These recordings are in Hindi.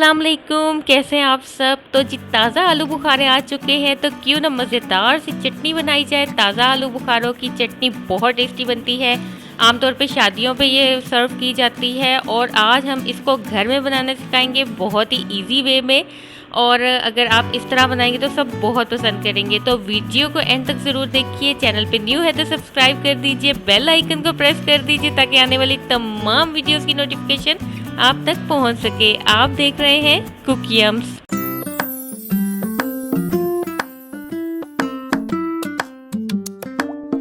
अस्सलाम वालेकुम, कैसे हैं आप सब। तो जी ताज़ा आलू बुखारे आ चुके हैं, तो क्यों ना मज़ेदार सी चटनी बनाई जाए। ताज़ा आलू बुखारों की चटनी बहुत टेस्टी बनती है। आमतौर पे शादियों पे ये सर्व की जाती है और आज हम इसको घर में बनाना सिखाएंगे बहुत ही इजी वे में। और अगर आप इस तरह बनाएंगे तो सब बहुत पसंद करेंगे। तो वीडियो को एंड तक ज़रूर देखिए। चैनल पे न्यू है तो सब्सक्राइब कर दीजिए, बेल आइकन को प्रेस कर दीजिए ताकि आने वाली तमाम वीडियोस की नोटिफिकेशन आप तक पहुंच सके। आप देख रहे हैं कुकियम्स।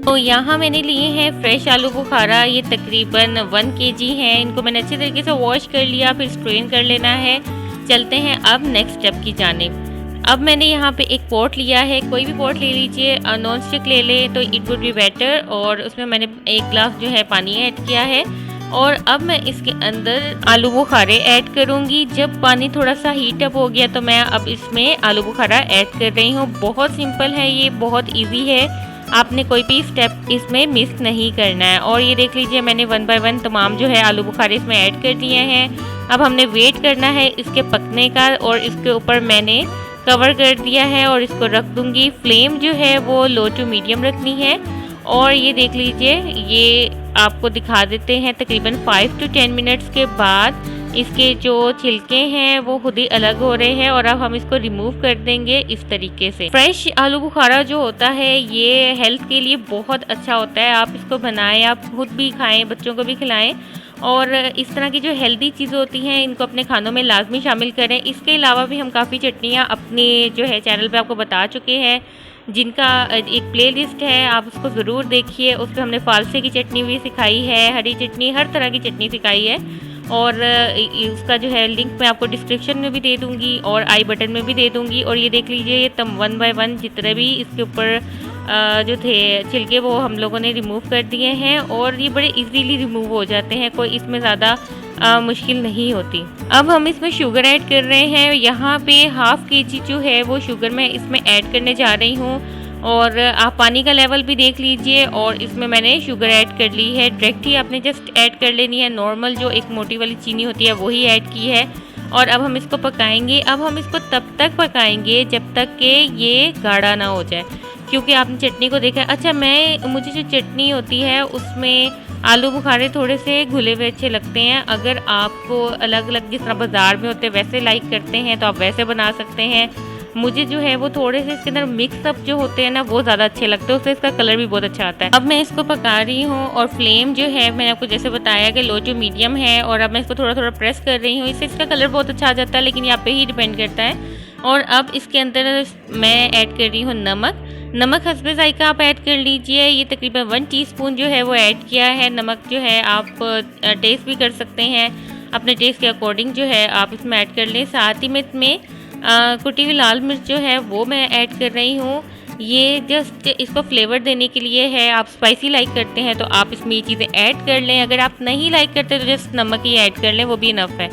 तो यहाँ मैंने लिए हैं फ्रेश आलू बुखारा। ये तकरीबन 1 kg हैं। इनको मैंने अच्छे तरीके से वॉश कर लिया, फिर स्ट्रेन कर लेना है। चलते हैं अब नेक्स्ट स्टेप की जानिब। अब मैंने यहाँ पे एक पॉट लिया है, कोई भी पॉट ले लीजिए, नॉन स्टिक ले लें तो इट वुड बी बेटर। और उसमें मैंने 1 गिलास जो है पानी ऐड किया है और अब मैं इसके अंदर आलू बुखारे ऐड करूँगी। जब पानी थोड़ा सा हीट अप हो गया तो मैं अब इसमें आलू बुखारा ऐड कर रही हूँ। बहुत सिंपल है, ये बहुत ईजी है, आपने कोई भी स्टेप इसमें मिस नहीं करना है। और ये देख लीजिए मैंने 1 बाय 1 तमाम जो है आलू बुखारे इसमें ऐड कर दिए हैं। अब हमने वेट करना है इसके पकने का और इसके ऊपर मैंने कवर कर दिया है और इसको रख दूंगी। फ्लेम जो है वो लो टू मीडियम रखनी है। और ये देख लीजिए, ये आपको दिखा देते हैं तकरीबन 5 to 10 मिनट्स के बाद इसके जो छिलके हैं वो खुद ही अलग हो रहे हैं और अब हम इसको रिमूव कर देंगे इस तरीके से। फ्रेश आलू बुखारा जो होता है ये हेल्थ के लिए बहुत अच्छा होता है। आप इसको बनाएं, आप खुद भी खाएं, बच्चों को भी खिलाएं और इस तरह की जो हेल्दी चीज़ें होती हैं इनको अपने खानों में लाजमी शामिल करें। इसके अलावा भी हम काफ़ी चटनियाँ अपने जो है चैनल पे आपको बता चुके हैं, जिनका एक प्लेलिस्ट है, आप उसको ज़रूर देखिए। उस पर हमने फालसे की चटनी भी सिखाई है, हरी चटनी, हर तरह की चटनी सिखाई है। और उसका जो है लिंक मैं आपको डिस्क्रिप्शन में भी दे दूँगी और आई बटन में भी दे दूँगी। और ये देख लीजिए, ये 1 बाय 1 जितने भी इसके ऊपर जो थे छिलके वो हम लोगों ने रिमूव कर दिए हैं और ये बड़े इजीली रिमूव हो जाते हैं, कोई इसमें ज़्यादा मुश्किल नहीं होती। अब हम इसमें शुगर ऐड कर रहे हैं। यहाँ पे ½ kg जो है वो शुगर मैं इसमें ऐड करने जा रही हूँ। और आप पानी का लेवल भी देख लीजिए और इसमें मैंने शुगर ऐड कर ली है। डायरेक्ट ही आपने जस्ट ऐड कर लेनी है, नॉर्मल जो एक मोटी वाली चीनी होती है वही ऐड की है। और अब हम इसको पकाएंगे। अब हम इसको तब तक पकाएंगे जब तक कि ये गाढ़ा ना हो जाए, क्योंकि आपने चटनी को देखा। अच्छा, मुझे जो चटनी होती है उसमें आलू बुखारे थोड़े से घुले हुए अच्छे लगते हैं। अगर आपको अलग अलग जिस तरह बाज़ार में होते हैं वैसे लाइक करते हैं तो आप वैसे बना सकते हैं। मुझे जो है वो थोड़े से इसके अंदर मिक्स अप जो होते हैं ना वो ज़्यादा अच्छे लगते हैं, उससे इसका कलर भी बहुत अच्छा आता है। अब मैं इसको पका रही हूँ और फ्लेम जो है मैंने आपको जैसे बताया कि लो टू मीडियम है। और अब मैं इसको थोड़ा थोड़ा प्रेस कर रही हूँ, इससे इसका कलर बहुत अच्छा आ जाता है, लेकिन यहाँ पे ही डिपेंड करता है। और अब इसके अंदर मैं ऐड कर रही हूँ नमक हस्बे ज़ायका आप ऐड कर लीजिए। ये तकरीबन 1 टीस्पून जो है वो ऐड किया है। नमक जो है आप टेस्ट भी कर सकते हैं, अपने टेस्ट के अकॉर्डिंग जो है आप इसमें ऐड कर लें। साथ ही में इसमें कुटी हुई लाल मिर्च जो है वो मैं ऐड कर रही हूँ। ये जस्ट इसको फ्लेवर देने के लिए है। आप स्पाइसी लाइक करते हैं तो आप इसमें ये चीज़ें ऐड कर लें, अगर आप नहीं लाइक करते तो जस्ट नमक ही ऐड कर लें, वो भी इनफ है।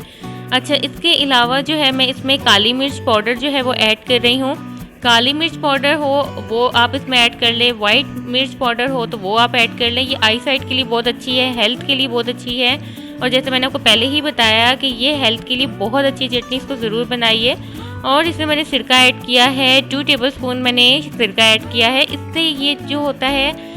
अच्छा, इसके अलावा जो है मैं इसमें काली मिर्च पाउडर जो है वो ऐड कर रही हूँ। काली मिर्च पाउडर हो वो आप इसमें ऐड कर लें, वाइट मिर्च पाउडर हो तो वो आप ऐड कर लें। ये आई साइट के लिए बहुत अच्छी है, हेल्थ के लिए बहुत अच्छी है। और जैसे मैंने आपको पहले ही बताया कि ये हेल्थ के लिए बहुत अच्छी चटनी, इसको ज़रूर बनाइए। और इसमें मैंने सिरका ऐड किया है, 2 टेबलस्पून मैंने सिरका ऐड किया है। इससे ये जो होता है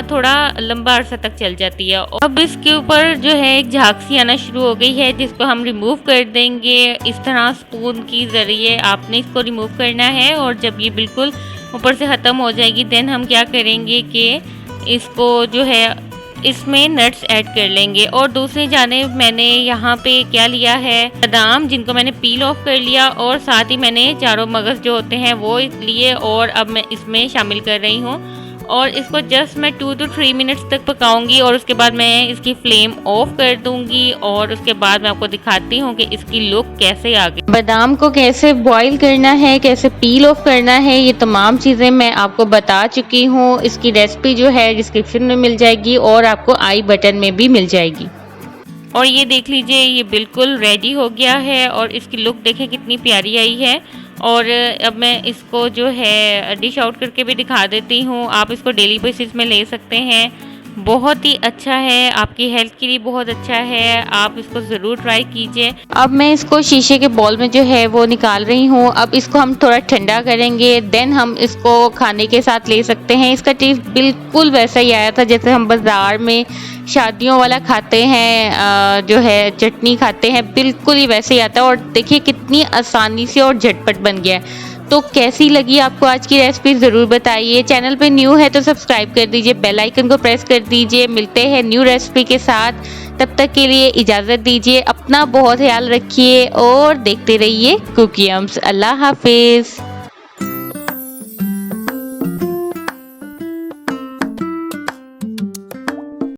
थोड़ा लंबा अरसा तक चल जाती है। अब इसके ऊपर जो है एक झाग सी आना शुरू हो गई है, जिसको हम रिमूव कर देंगे। इस तरह स्पून की ज़रिए आपने इसको रिमूव करना है और जब ये बिल्कुल ऊपर से ख़त्म हो जाएगी देन हम क्या करेंगे कि इसको जो है इसमें नट्स ऐड कर लेंगे। और दूसरी जानिब मैंने यहाँ पे क्या लिया है, बादाम, जिनको मैंने पील ऑफ कर लिया और साथ ही मैंने चारों मगज़ जो होते हैं वो लिए और अब मैं इसमें शामिल कर रही हूँ। और इसको जस्ट मैं 2 to 3 मिनट्स तक पकाऊंगी और उसके बाद मैं इसकी फ्लेम ऑफ कर दूंगी और उसके बाद मैं आपको दिखाती हूँ कि इसकी लुक कैसे आ गई। बादाम को कैसे बॉईल करना है, कैसे पील ऑफ करना है, ये तमाम चीज़ें मैं आपको बता चुकी हूँ। इसकी रेसिपी जो है डिस्क्रिप्शन में मिल जाएगी और आपको आई बटन में भी मिल जाएगी। और ये देख लीजिए, ये बिल्कुल रेडी हो गया है और इसकी लुक देखें कितनी प्यारी आई है। और अब मैं इसको जो है डिश आउट करके भी दिखा देती हूँ। आप इसको डेली बेसिस में ले सकते हैं बहुत ही अच्छा है, आपकी हेल्थ के लिए बहुत अच्छा है, आप इसको ज़रूर ट्राई कीजिए। अब मैं इसको शीशे के बॉल में जो है वो निकाल रही हूँ। अब इसको हम थोड़ा ठंडा करेंगे, देन हम इसको खाने के साथ ले सकते हैं। इसका टेस्ट बिल्कुल वैसा ही आया था जैसे हम बाज़ार में शादियों वाला खाते हैं, जो है चटनी खाते हैं, बिल्कुल ही वैसे ही आता है। और देखिए कितनी आसानी से और झटपट बन गया है। तो कैसी लगी आपको आज की रेसिपी ज़रूर बताइए। चैनल पे न्यू है तो सब्सक्राइब कर दीजिए, बेल आइकन को प्रेस कर दीजिए। मिलते हैं न्यू रेसिपी के साथ, तब तक के लिए इजाज़त दीजिए। अपना बहुत ख्याल रखिए और देखते रहिए कुकी अम्स। अल्लाह हाफिज़।